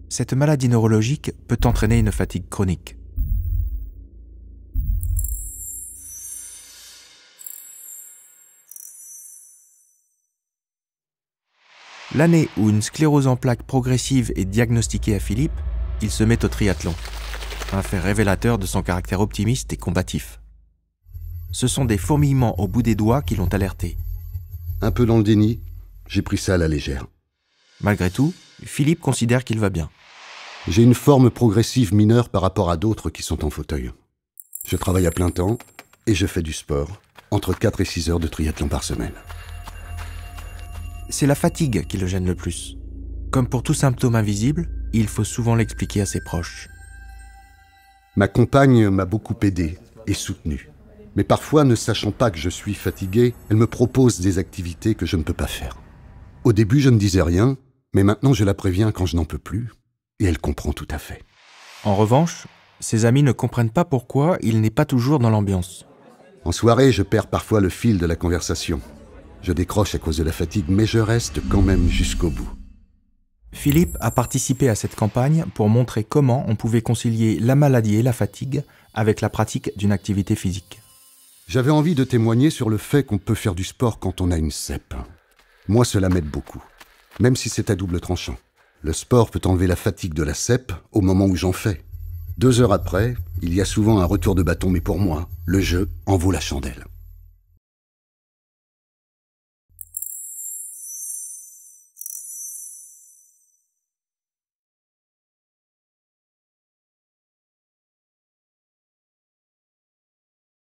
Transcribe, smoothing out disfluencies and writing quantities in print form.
Cette maladie neurologique peut entraîner une fatigue chronique. L'année où une sclérose en plaques progressive est diagnostiquée à Philippe, il se met au triathlon. Un fait révélateur de son caractère optimiste et combatif. Ce sont des fourmillements au bout des doigts qui l'ont alerté. Un peu dans le déni, j'ai pris ça à la légère. Malgré tout, Philippe considère qu'il va bien. J'ai une forme progressive mineure par rapport à d'autres qui sont en fauteuil. Je travaille à plein temps et je fais du sport, entre 4 et 6 heures de triathlon par semaine. C'est la fatigue qui le gêne le plus. Comme pour tout symptôme invisible, il faut souvent l'expliquer à ses proches. Ma compagne m'a beaucoup aidé et soutenu. Mais parfois, ne sachant pas que je suis fatigué, elle me propose des activités que je ne peux pas faire. Au début, je ne disais rien, mais maintenant je la préviens quand je n'en peux plus, et elle comprend tout à fait. En revanche, ses amis ne comprennent pas pourquoi il n'est pas toujours dans l'ambiance. En soirée, je perds parfois le fil de la conversation. Je décroche à cause de la fatigue, mais je reste quand même jusqu'au bout. Philippe a participé à cette campagne pour montrer comment on pouvait concilier la maladie et la fatigue avec la pratique d'une activité physique. J'avais envie de témoigner sur le fait qu'on peut faire du sport quand on a une CEP. Moi, cela m'aide beaucoup, même si c'est à double tranchant. Le sport peut enlever la fatigue de la CEP au moment où j'en fais. 2 heures après, il y a souvent un retour de bâton, mais pour moi, le jeu en vaut la chandelle.